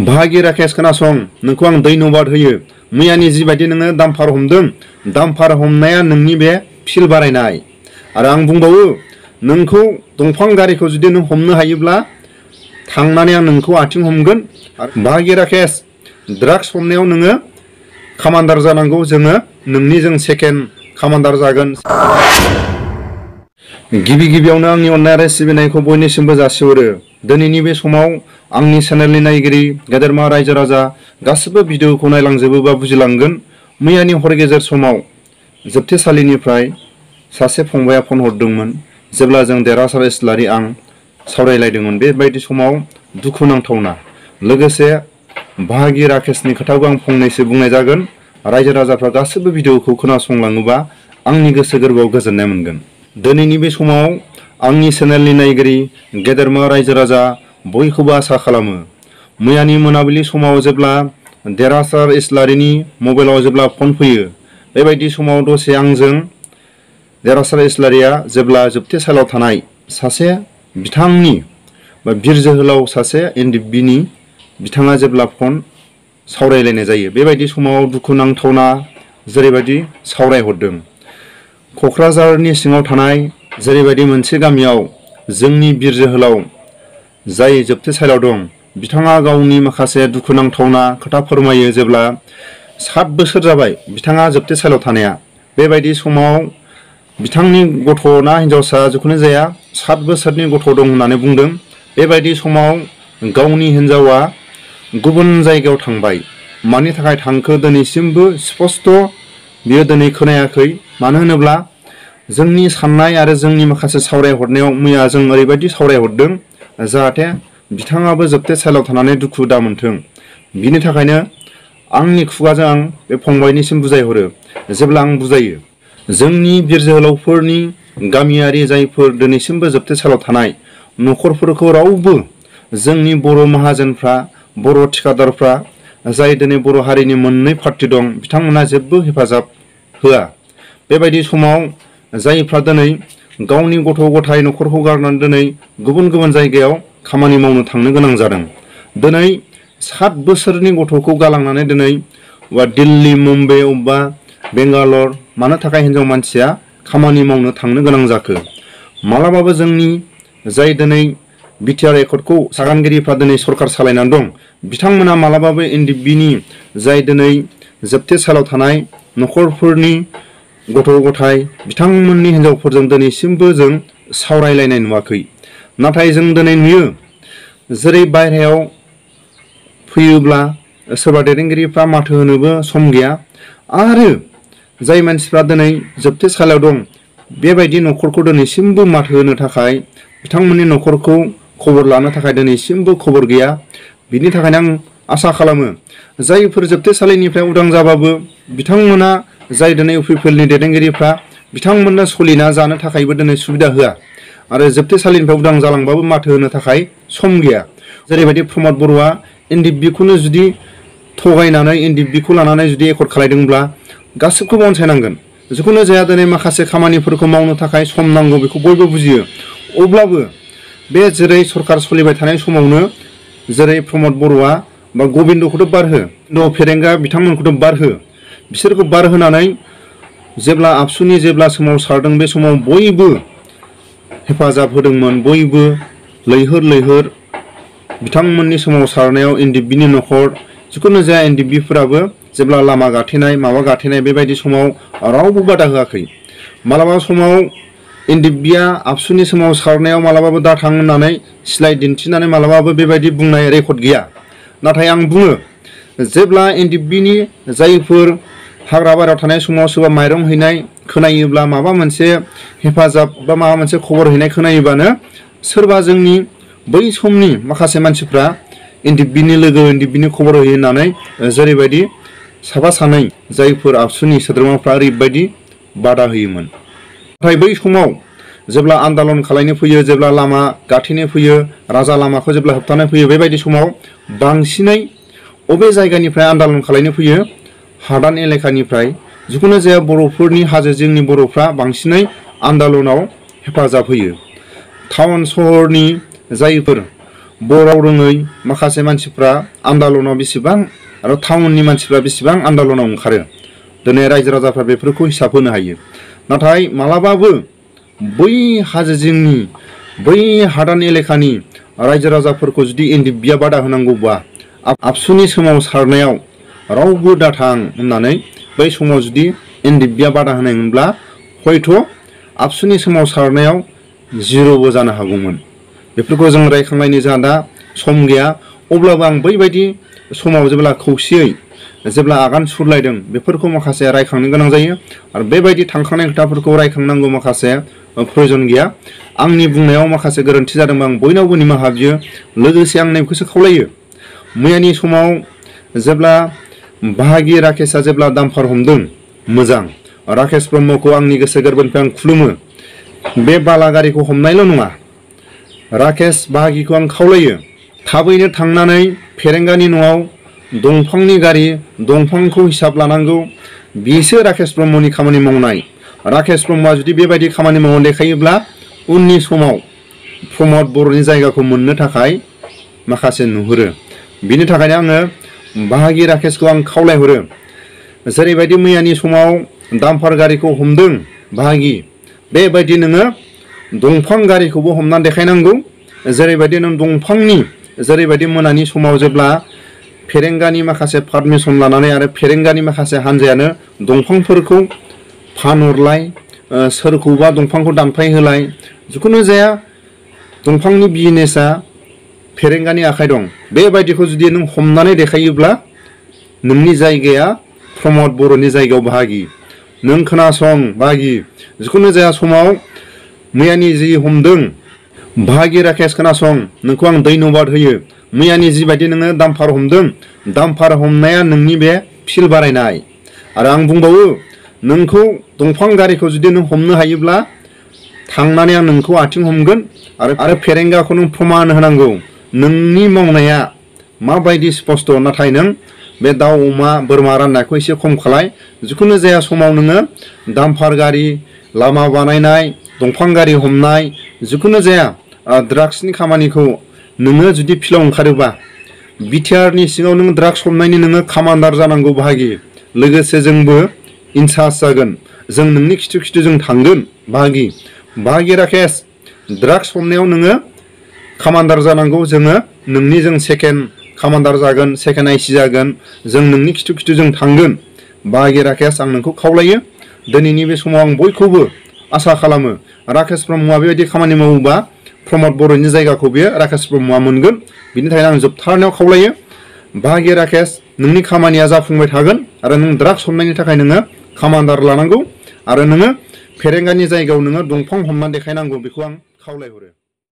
भागी राकेश खोनासं नोंखौ आं धन्यबाद होयो। मैयानि जिबायदि नोङो दामफार हमदों, दामफार हमनाया नोंनि बे फिल बारायनाय। आरो आं बुंबावो, नोंखौ दंफां गारिखौ जुदि नों हमनो हायोब्ला थांनानै आं नोंखौ आथिं हमगोन। भागी राकेश, ड्राग्स हमनायाव नोङो कामान्डार जानांगौ, जोङो जों सेकेन्ड कामान्डार जागोन। गिबियावनो आंनि अननाय आरो सिबिनायखौ बयनिसिमबो जासिहरो। दिनैनि बे समाव आंनि चेनेलनि नायगिरि गेदेरमा रायजो राजा गासिबो भिडिअखौ नायलांजोबोबा बुजिलांगोन। मैयानि हर गेजेर समाव जोबथेसालिनिफ्राय सासे फंबाया फन हरदोंमोन, जेब्ला जों देरहासार इस्लारि आं सावरायलायदोंमोन। बेबायदि समाव दुखुनांथावना लोगोसे भागी राकेशनि खोथाखौ आं फंनैसो बुंनाय जागोन। रायजो राजाफ्रा गासिबो भिडिअखौ खोनासंलाङोबा आंनि गोसो गोरबोआव गोजोननाय मोनगोन। दिनैनि बे समाव आंनि चेनेलनि नायगिरि गेदेरमा रायजो राजा बयखौबो आसा खालामो, मैयानि मोनाबिलि समाव जेब्ला देरहासार इस्लारिनि मबाइलाव जेब्ला फन फैयो, बेबायदि समाव दसे आंजों देरहासार इस्लारिया जेब्ला जोबथेसालियाव थानाय सासे बिथांनि बिर जोहोलाव सासे एनडिएफबिनि बिथाङा जेब्ला फन सावरायलायनाय जायो, बेबायदि समाव दुखुनांथावना जेरैबायदि सावरायहरदों। क'क्राझारनि सिङाव थानाय जेरैबायदि मोनसे गामियाव जोंनि बिर जोहोलाव जाय जोबथेसालियाव दं, बिथाङा गावनि माखासे दुखुनांथावना खोथा फोरमायो। जेब्ला 7 बोसोर जाबाय बिथाङा जोबथेसालियाव थानाया, बेबायदि समाव बिथांनि गथ' ना हिनजावसा जिखुनु जाया 7 बोसोरनि गथ' दं होननानै बुंदों। बेबायदि समाव गावनि हिनजावा गुबुन जायगायाव थांबाय। मानि थाखाय थांखो दिनैसिमबो स्पष्ट बियो दिनै खोनायाखै। मानो होनोब्ला जोंनि साननाय आरो जोंनि माखासे सावरायहरनायाव मैया जों ओरैबायदि सावरायहरदों, जाहाथे बिथाङाबो जोबथेसालियाव थानानै दुखु दा मोनथों। बिनि थाखायनो आंनि खुगाजों आं बे फंबायनिसिम बुजायहरो। जेब्ला आं बुजायो, जोंनि बिर जोहोलावफोरनि गामियारि जायफोर दिनैसिमबो जोबथेसालियाव थानाय न'खरफोरखौ रावबो जोंनि बर' माहाजोनफ्रा, बर' थिखादारफ्रा, जाय दिनै बर' हारिनि मोननै पार्टि दं, बिथांमोना जेबो हेफाजाब होआ। बेबायदि समाव जायफ्रा दिनै गावनि गथ' गथाय न'खरखौ गारनानै दिनै गुबुन गुबुन जायगायाव खामानि मावनो थांनो गोनां जादों। दिनै 7 बोसोरनि गथ'खौ गालांनानै दिनै दिल्ली, मुम्बाइ, अबेबा बेंगालर मानो थाखाय हिनजाव मानसिया खामानि मावनो थांनो गोनां जाखो? मालाबाबो जोंनि जाय दिनै बिटिआर एकर्डखौ सागानगिरिफ्रा दिनै सरकार सालायनानै दं, बिथांमोना मालाबाबो एनडिएफबिनि जाय दिनै जोबथेसालियाव थानाय न'खरफोरनि गथ' गथाय बिथांमोननि हिनजावफोरजों दिनैसिमबो जों सावरायलायनाय नुवाखै। नाथाय जों दिनै नुयो, जेरै बायह्रायाव फैयोब्ला सोरबा दैदेनगिरिफ्रा माथो होनोबो सम गैया। आरो जाय मानसिफ्रा दिनै जोबथेसालियाव दं, बेबायदि न'खरखौ दिनैसिमबो माथो होनो थाखाय, बिथांमोननि न'खरखौ खबर लानो थाखाय दिनैसिमबो खबर गैया। बिनि थाखायनो आं आसा खालामो, जायफोर जोबथेसालिनिफ्राय उदां जाबाबो बिथांमोना जाय दिनै इउपिपिएलनि दैदेनगिरिफ्रा बिथांमोननो सोलिना जानो थाखायबो दिनै सुबिदा होआ। आरो जोबथेसालिनिफ्राय उदां जालांबाबो माथो होनो थाखाय सम गैया। जेरैबायदि प्रमद बर'आ एनडिएफबिखौनो जुदि थगायनानै एनडिएफबिखौ लानानै जुदि एकर्ड खालायदोंब्ला गासिबखौबो अनसायनांगोन। जिखुनु जाया दिनै माखासे खामानिफोरखौ मावनो थाखाय सम नांगौ, बेखौ बयबो बुजियो। अब्लाबो बे जेरै सरकार सोलिबाय थानाय समावनो जेरै प्रमद बर'आ बा गबिन्दखौथ' बारहो, फेरेंगा बिथांमोनखौथ' बारहो, बिसोरखौ बारहोनानै जेब्ला आबसुनि जेब्ला सोमावसारदों, बे समाव बयबो हेफाजाब होदोंमोन। बयबो लैहोर लैहोर बिथांमोननि सोमावसारनायाव एनडिएफबिनि न'खर जिखुनु जाया एनडिएफबिफोराबो जेब्ला लामा गाथेनाय माबा गाथेनाय बेबायदि समाव रावबो बादा होआखै। मालाबा समाव एनडिएफबिया आबसुनि सोमावसारनायाव मालाबाबो दाथां होननानै सिलाइ दिन्थिनानै मालाबाबो बेबायदि बुंनाय रेकर्ड गैया। नाथाय आं बुङो, जेब्ला एनडिएफबिनि जायफोर हाग्रा बारियाव थानाय समाव सोरबा माइरं हैनाय खोनायोब्ला, माबा मोनसे हेफाजाब बा माबा मोनसे खबर हैनाय खोनायोबानो सोरबा जोंनि बै समनि माखासे मानसिफ्रा एनडिएफबिनि लोगो, एनडिएफबिनि खबर होयो होननानै जेरैबायदि साफा सानै जायफोर आबसुनि सोद्रोमाफ्रा ओरैबायदि बादा होयोमोन। नाथाय बै समाव जेब्ला आन्दालन खालायनो फैयो, जेब्ला लामा गाथेनो फैयो, राजा लामाखौ जेब्ला होबथानो फैयो, बेबायदि समाव बांसिनै अबे जायगानिफ्राय आन्दालन खालायनो फैयो? हादान एलेकानिफ्राय। जिखुनु जाया बर'फोरनि हाजो जिंनि बर'फ्रा बांसिनै आन्दालनाव हेफाजाब होयो। टाउन सहरनि जायफोर बर' राव रोङै माखासे मानसिफ्रा आन्दालनाव बेसेबां आरो टाउननि मानसिफ्रा बेसेबां आन्दालनाव ओंखारो दिनै रायजो राजाफ्रा बेफोरखौ हिसाब होनो हायो। नाथाय मालाबाबो बै हाजो जिंनि बै हादान एलेखानि रायजो राजाफोरखौ जुदि एनडिएफबिआ बादा होनांगौबा आबसुनि सोमावसारनायाव रावबो दाथां होननानै बै समाव जुदि एनडिएफबिआ बादा होनायमोनब्ला हयथ' आबसुनि सोमावसारनायाव जिर'बो जानो हागौमोन। बेफोरखौ जों रायखांनायनि जोंहा दा सम गैया। अब्लाबो आं बैबायदि समाव जेब्ला खौसेयै जेब्ला आगान सुरलायदों बेफोरखौ माखासे रायखांनो गोनां जायो आरो बेबायदि थांखांनाय खोथाफोरखौ रायखांनांगौ माखासे प्रयोजन गैया। आंनि बुंनायाव माखासे गोरोन्थि जादोंबा आं बयनावबो निमाहा बियो। लोगोसे आं नैबेखौसो खावलायो, मैयानि समाव जेब्ला बाहागि राकेशआ जेब्ला दामफार हमदों, मोजां, राकेश ब्रह्मखौ आंनि गोसो गोरबोनिफ्राय आं खुलुमो। बे बालागारिखौ हमनायल' नङा, राकेश बाहागिखौ आं खावलायो थाबैनो थांनानै फेरेंगानि न'आव दंफांनि गारि, दंफांखौ हिसाब लानांगौ। बेसो राकेश ब्रह्मनि खामानि मावनाय। राकेश ब्रह्मआ जुदि बेबायदि खामानि मावनो देखायोब्ला उननि समाव प्रमद बर'नि जायगाखौ मोननो थाखाय माखासे नुहुरो। बिनि थाखायनो आङो बाहागि राकेशखौ आं खावलायहरो, जेरैबायदि मैयानि समाव दामफार गारिखौ हमदों बाहागि, बेबायदि नोङो दंफां गारिखौबो हमनानै देखायनांगौ। जेरैबायदि नों दंफांनि जेरैबायदि मोनानि समाव जेब्ला फेरेंगानि माखासे पारमिसन लानानै आरो फेरेंगानि माखासे हान्जायानो दंफांफोरखौ फानहरलाय, सोरखौबा दंफांखौ दानफाय होलाय, जिखुनु जाया दंफांनि बिजनेसा फेरेंगानि आखाइ दं। बेबायदिखौ जुदि नों हमनानै देखायोब्ला नोंनि जायगाया प्रमद बर'नि जायगायाव बाहागि। नों खोनासं बाहागि, जिखुनु जाया समाव मैयानि जि हमदों बाहागि राकेश, खोनासं, नोंखौ आं धन्यबाद होयो। मैयानि जिबायदि नोङो दामफार हमदों, दामफार हमनाया नोंनि बे फिल बारायनाय। आरो आं बुंबावो, नोंखौ दंफां गारिखौ जुदि नों हमनो हायोब्ला थांनानै आं नोंखौ आथिं हमगोन आरो फेरेंगाखौ नों प्रमान होनांगौ नोंनि मावनाया माबायदि स्पष्ट। नाथाय नों बे दाउ अमा बोरमा राननायखौ एसे खम खालाय। जिखुनु जाया समाव नोङो दामफार गारि, लामा बानायनाय, दंफां गारि हमनाय, जिखुनु जाया ड्राग्सनि खामानिखौ नोङो जुदि फिल्डआव ओंखारोबा बिटिआरनि सिङाव नों ड्राग्स हमनायनि नोङो कामान्डार जानांगौ बाहागि। लोगोसे जोंबो इनचार्ज जागोन, जों नोंनि खिथु खिथु जों थांगोन बाहागि। बाहागि राकेश, ड्राग्स हमनायाव नोङो कामान्डार जानांगौ। जोङो नोंनि जों सेकेन्ड कामान्डार जागोन, सेकेन्ड आइसि जागोन, जों नोंनि खिथु खिथु जों थांगोन। बाहागि राकेश, आं नोंखौ खावलायो दिनैनि बे समाव आं बयखौबो आसा खालामो राकेश ब्रह्मआ बेबायदि खामानि मावोबा प्रमद बर'नि जायगाखौ बेयो राकेश ब्रह्मआ मोनगोन। बिनि थाखायनो आं जोबथारनायाव खावलायो बाहागि राकेश, नोंनि खामानिया जाफुंबाय थागोन आरो नों ड्राग्स हमनायनि थाखाय नोङो कामान्डार लानांगौ आरो नोङो फेरेंगानि जायगायाव नोङो दंफां हमनानै देखायनांगौ। बेखौ आं खावलायहरो।